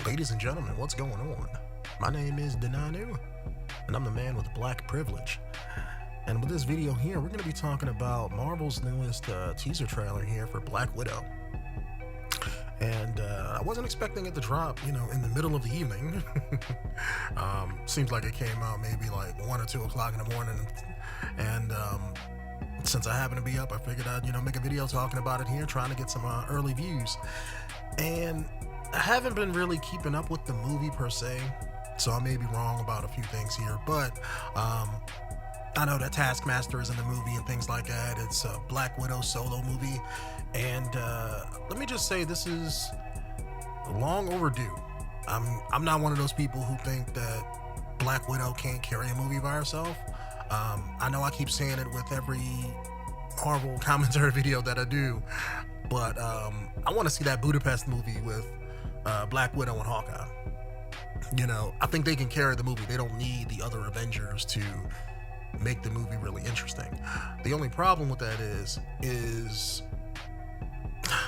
Ladies and gentlemen, what's going on? My name is Denanu, and I'm the man with black privilege. And with this video here, we're going to be talking about Marvel's newest teaser trailer here for Black Widow. And I wasn't expecting it to drop, in the middle of the evening. Seems like it came out maybe like 1 or 2 o'clock in the morning. And since I happen to be up, I figured I'd, make a video talking about it here, trying to get some early views. And I haven't been really keeping up with the movie per se, so I may be wrong about a few things here, but I know that Taskmaster is in the movie and things like that. It's a Black Widow solo movie, and let me just say, this is long overdue. I'm not one of those people who think that Black Widow can't carry a movie by herself. I know I keep saying it with every Marvel commentary video that I do, but I want to see that Budapest movie with Black Widow and Hawkeye. I think they can carry the movie. They don't need the other Avengers to make the movie really interesting. The only problem with that is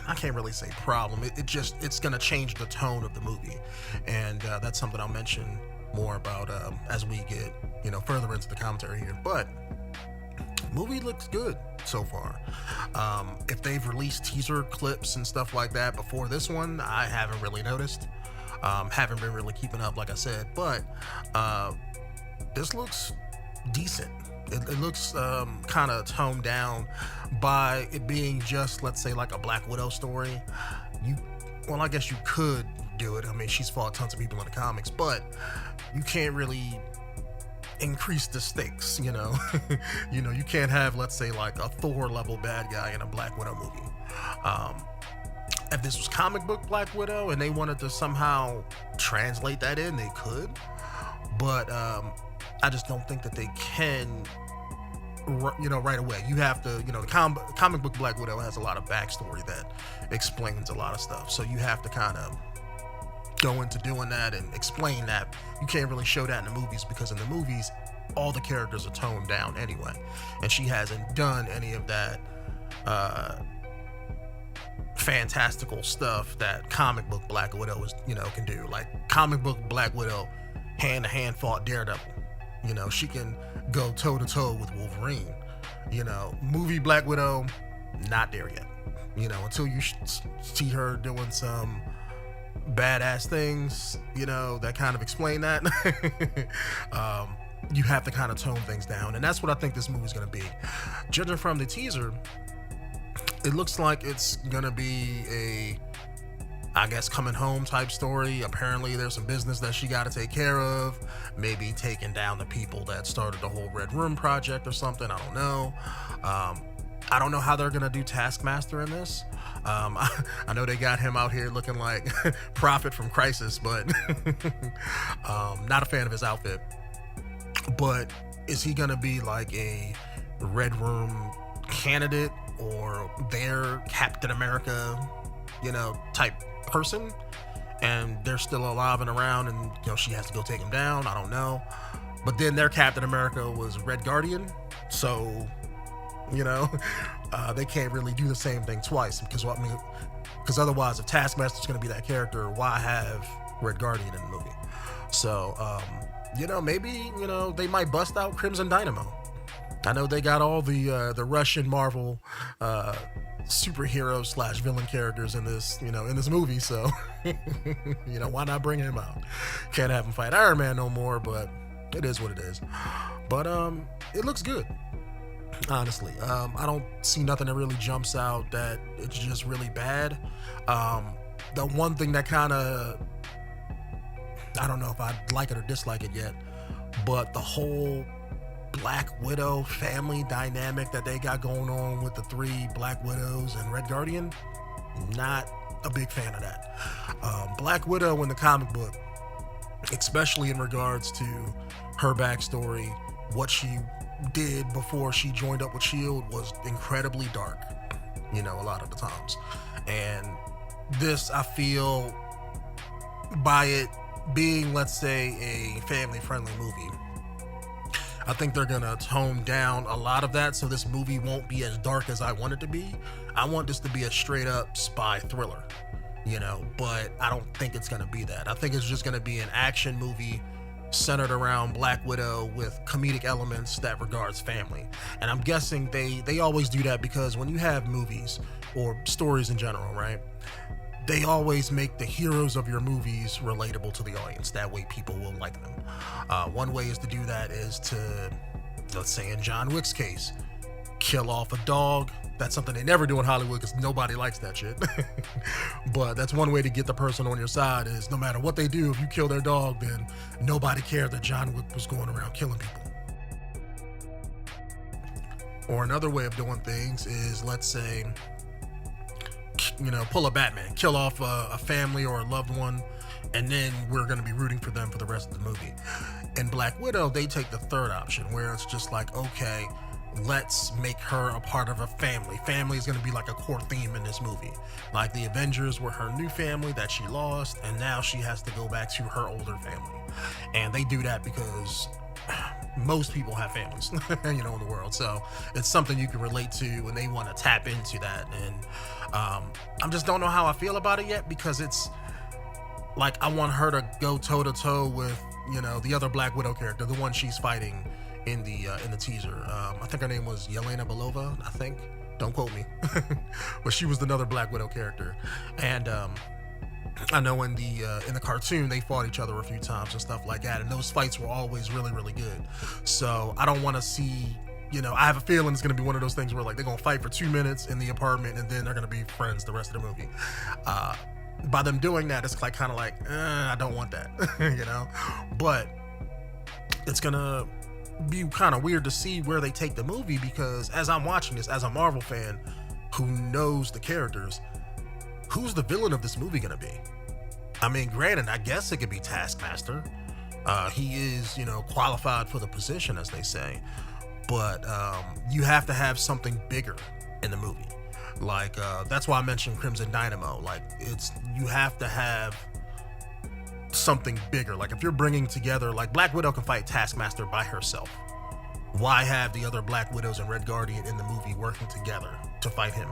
I can't really say problem. It's gonna change the tone of the movie, and that's something I'll mention more about as we get further into the commentary here. But movie looks good so far. If they've released teaser clips and stuff like that before this one, I haven't really noticed. Haven't been really keeping up, like I said, but this looks decent. It looks kind of toned down by it being just, let's say, like a Black Widow story. I guess you could do it. I mean, she's fought tons of people in the comics, but you can't really increase the stakes, you can't have, let's say, like a Thor level bad guy in a Black Widow movie. If this was comic book Black Widow and they wanted to somehow translate that in, they could, but I just don't think that they can, right away. You have to, the comic book Black Widow has a lot of backstory that explains a lot of stuff, so you have to kind of go into doing that and explain that. You can't really show that in the movies, because in the movies all the characters are toned down anyway, and she hasn't done any of that fantastical stuff that comic book Black Widow is, can do. Like comic book Black Widow hand to hand fought Daredevil. She can go toe to toe with Wolverine. Movie Black Widow, not there yet. Until you see her doing some badass things, that kind of explain that. You have to kind of tone things down, and that's what I think this movie's gonna be. Judging from the teaser, it looks like it's gonna be a, I guess, coming home type story. Apparently there's some business that she got to take care of, maybe taking down the people that started the whole Red Room project or something. I don't know. I don't know how they're gonna do Taskmaster in this. I know they got him out here looking like Prophet from Crisis, but not a fan of his outfit. But is he gonna be like a Red Room candidate, or their Captain America, type person, and they're still alive and around, and she has to go take him down? I don't know. But then their Captain America was Red Guardian, so they can't really do the same thing twice, because otherwise, if Taskmaster's going to be that character, why have Red Guardian in the movie? So maybe they might bust out Crimson Dynamo. I know they got all the Russian Marvel superhero / villain characters in this movie, so why not bring him out? Can't have him fight Iron Man no more, but it is what it is. But it looks good. Honestly, I don't see nothing that really jumps out that it's just really bad. The one thing that kind of, I don't know if I like it or dislike it yet, but the whole Black Widow family dynamic that they got going on with the 3 Black Widows and Red Guardian, not a big fan of that. Black Widow in the comic book, especially in regards to her backstory, what she did before she joined up with SHIELD, was incredibly dark, a lot of the times. And this, I feel, by it being, let's say, a family-friendly movie, I think they're gonna tone down a lot of that, so this movie won't be as dark as I want it to be. I want this to be a straight-up spy thriller. but I don't think it's going to be that. I think it's just going to be an action movie centered around Black Widow with comedic elements that regards family. And I'm guessing they always do that because when you have movies or stories in general, right? They always make the heroes of your movies relatable to the audience. That way people will like them. One way is to do that is to, let's say in John Wick's case, kill off a dog. That's something they never do in Hollywood because nobody likes that shit. But that's one way to get the person on your side is no matter what they do, if you kill their dog, then nobody cared that John Wick was going around killing people. Or another way of doing things is, let's say, pull a Batman, kill off a family or a loved one, and then we're going to be rooting for them for the rest of the movie. In Black Widow, they take the third option where it's just like, okay, let's make her a part of a family. Family is going to be like a core theme in this movie. Like the Avengers were her new family that she lost, and now she has to go back to her older family. And they do that because most people have families, in the world. So it's something you can relate to, and they want to tap into that. And I just don't know how I feel about it yet, because it's like I want her to go toe to toe with, the other Black Widow character, the one she's fighting in the teaser. I think her name was Yelena Belova, I think. Don't quote me. But she was another Black Widow character. And I know in the cartoon they fought each other a few times and stuff like that, and those fights were always really, really good. So I don't want to see, I have a feeling it's going to be one of those things where like they're going to fight for 2 minutes in the apartment and then they're going to be friends the rest of the movie. By them doing that, it's like kind of like, I don't want that, But it's going to be kind of weird to see where they take the movie, because as I'm watching this, as a Marvel fan who knows the characters, who's the villain of this movie gonna be? I mean, granted, I guess it could be Taskmaster. He is, qualified for the position, as they say, but you have to have something bigger in the movie. Like that's why I mentioned Crimson Dynamo. Like you have to have something bigger. Like if you're bringing together, like Black Widow can fight Taskmaster by herself. Why have the other Black Widows and Red Guardian in the movie working together to fight him?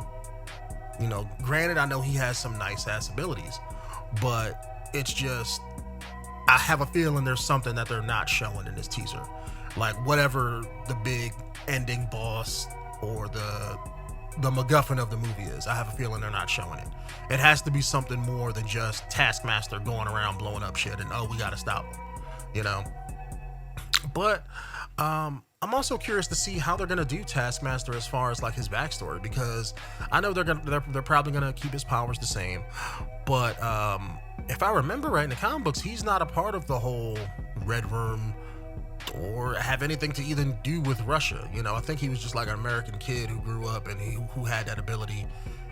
Granted, I know he has some nice ass abilities, but it's just, I have a feeling there's something that they're not showing in this teaser. Like whatever the big ending boss or the MacGuffin of the movie is, I have a feeling they're not showing it. It has to be something more than just Taskmaster going around blowing up shit and, oh, we gotta stop him, But I'm also curious to see how they're gonna do Taskmaster as far as like his backstory, because I know they're probably gonna keep his powers the same, but if I remember right in the comic books, he's not a part of the whole Red Room or have anything to even do with Russia. I think he was just like an American kid who grew up and who had that ability,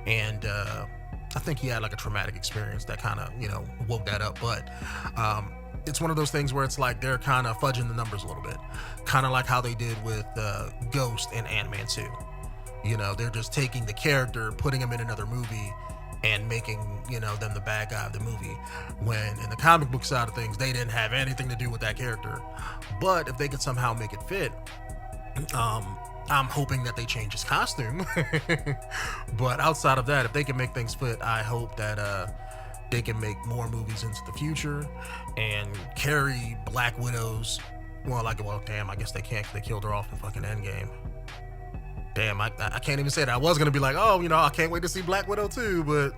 and I think he had like a traumatic experience that kind of woke that up. But it's one of those things where it's like they're kind of fudging the numbers a little bit, kind of like how they did with Ghost and Ant-Man 2. They're just taking the character, putting him in another movie, and making them the bad guy of the movie, when in the comic book side of things they didn't have anything to do with that character. But if they could somehow make it fit, I'm hoping that they change his costume. But outside of that, if they can make things fit, I hope that they can make more movies into the future and carry Black Widow's, damn, I guess they can't, they killed her off in fucking Endgame. Damn, I can't even say that. I was gonna be like, oh, I can't wait to see Black Widow too, but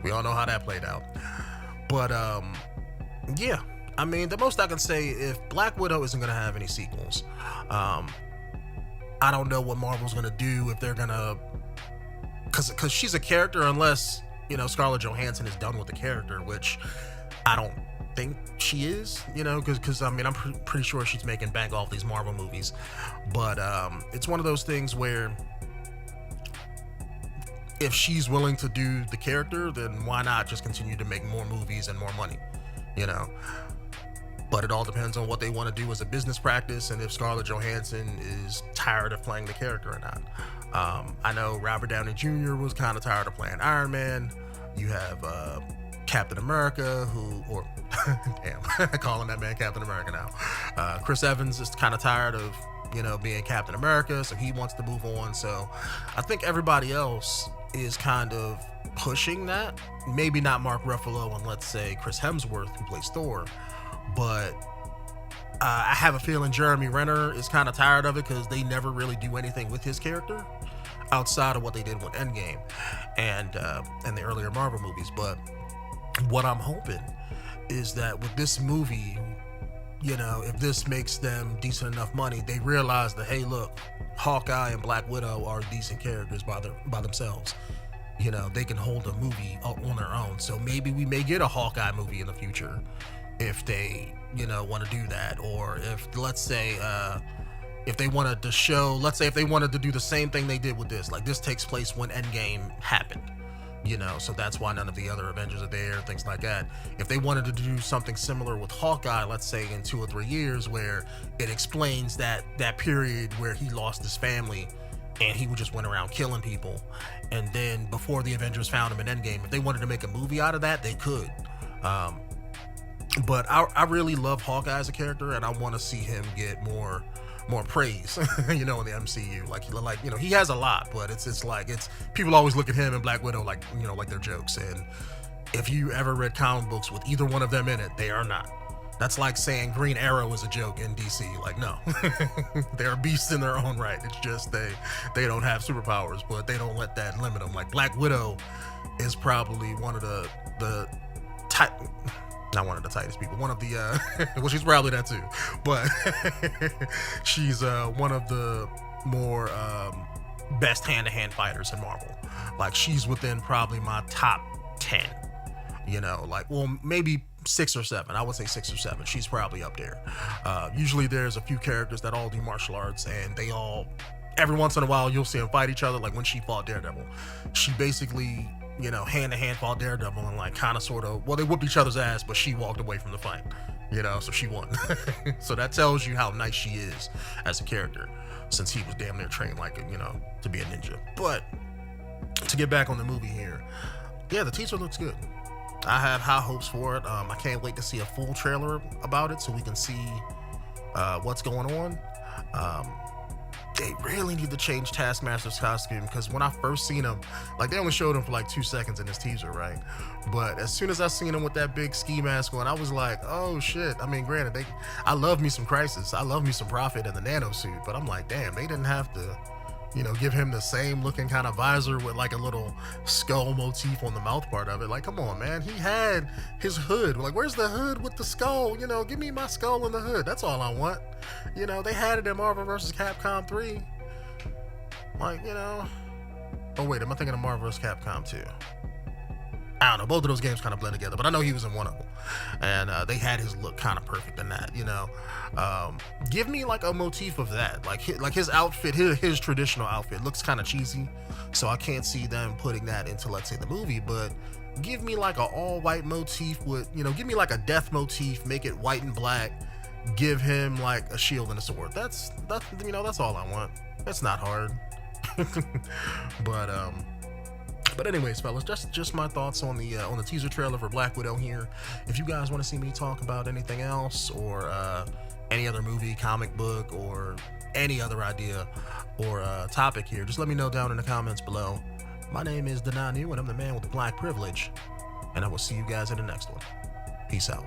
we all know how that played out. But yeah, I mean, the most I can say, if Black Widow isn't gonna have any sequels, I don't know what Marvel's gonna do, if they're gonna, because she's a character, unless Scarlett Johansson is done with the character, which I don't think she is, because I mean, I'm pretty sure she's making bank off these Marvel movies. But it's one of those things where if she's willing to do the character, then why not just continue to make more movies and more money, But it all depends on what they want to do as a business practice, and if Scarlett Johansson is tired of playing the character or not. I know Robert Downey Jr. was kind of tired of playing Iron Man. You have Captain America, damn, calling that man Captain America now. Chris Evans is kind of tired of, being Captain America, so he wants to move on. So I think everybody else is kind of pushing that. Maybe not Mark Ruffalo and let's say Chris Hemsworth, who plays Thor, but I have a feeling Jeremy Renner is kind of tired of it because they never really do anything with his character outside of what they did with Endgame and the earlier Marvel movies. But what I'm hoping is that with this movie, you know, if this makes them decent enough money, they realize that, hey, look, Hawkeye and Black Widow are decent characters by themselves. You know, they can hold a movie on their own. So maybe we may get a Hawkeye movie in the future if they, you know, want to do that. Or if, let's say, if they wanted to show, let's say if they wanted to do the same thing they did with this, like this takes place when Endgame happened, you know, so that's why none of the other Avengers are there, things like that. If they wanted to do something similar with Hawkeye, let's say in 2 or 3 years, where it explains that period where he lost his family and he just went around killing people, and then before the Avengers found him in Endgame, if they wanted to make a movie out of that, they could. But I really love Hawkeye as a character, and I want to see him get more praise, you know, in the MCU. Like, you know, he has a lot, but it's like people always look at him and Black Widow like, you know, like they're jokes. And if you ever read comic books with either one of them in it, they are not. That's like saying Green Arrow is a joke in DC. Like, no, they're beasts in their own right. It's just they don't have superpowers, but they don't let that limit them. Like Black Widow is probably one of the not one of the tightest people, one of the well, she's probably that too, but she's one of the more best hand-to-hand fighters in Marvel. Like, she's within probably my top 10, you know, like, well, maybe 6 or 7. I would say 6 or 7. She's probably up there. Usually there's a few characters that all do martial arts, and they all, every once in a while you'll see them fight each other. Like when she fought Daredevil, she basically, you know, hand-to-hand fought Daredevil and like kind of sort of, well, they whooped each other's ass, but she walked away from the fight, you know, so she won. So that tells you how nice she is as a character, since he was damn near trained like, you know, to be a ninja. But to get back on the movie here, yeah, the teaser looks good. I have high hopes for it. I can't wait to see a full trailer about it so we can see what's going on. They really need to change Taskmaster's costume, because when I first seen him, like, they only showed him for like 2 seconds in this teaser, right? But as soon as I seen him with that big ski mask on, I was like, oh shit. I mean, granted, I love me some Crisis, I love me some Prophet and the nano suit, but I'm like, damn, they didn't have to, you know, give him the same looking kind of visor with like a little skull motif on the mouth part of it. Like, come on, man. He had his hood. Like, where's the hood with the skull? You know, give me my skull and the hood. That's all I want. You know, they had it in Marvel vs. Capcom 3. Like, you know. Oh, wait, am I thinking of Marvel vs. Capcom 2? I don't know. Both of those games kind of blend together, but I know he was in one of them. And they had his look kind of perfect in that, you know. Give me like a motif of that. Like his outfit, his traditional outfit looks kind of cheesy, so I can't see them putting that into, let's say, the movie. But give me like an all-white motif with, you know, give me like a death motif, make it white and black. Give him like a shield and a sword. That's you know, that's all I want. It's not hard. But anyways, fellas, just my thoughts on the teaser trailer for Black Widow here. If you guys want to see me talk about anything else, or any other movie, comic book, or any other idea or topic here, just let me know down in the comments below. My name is Denanu, and I'm the man with the black privilege, and I will see you guys in the next one. Peace out.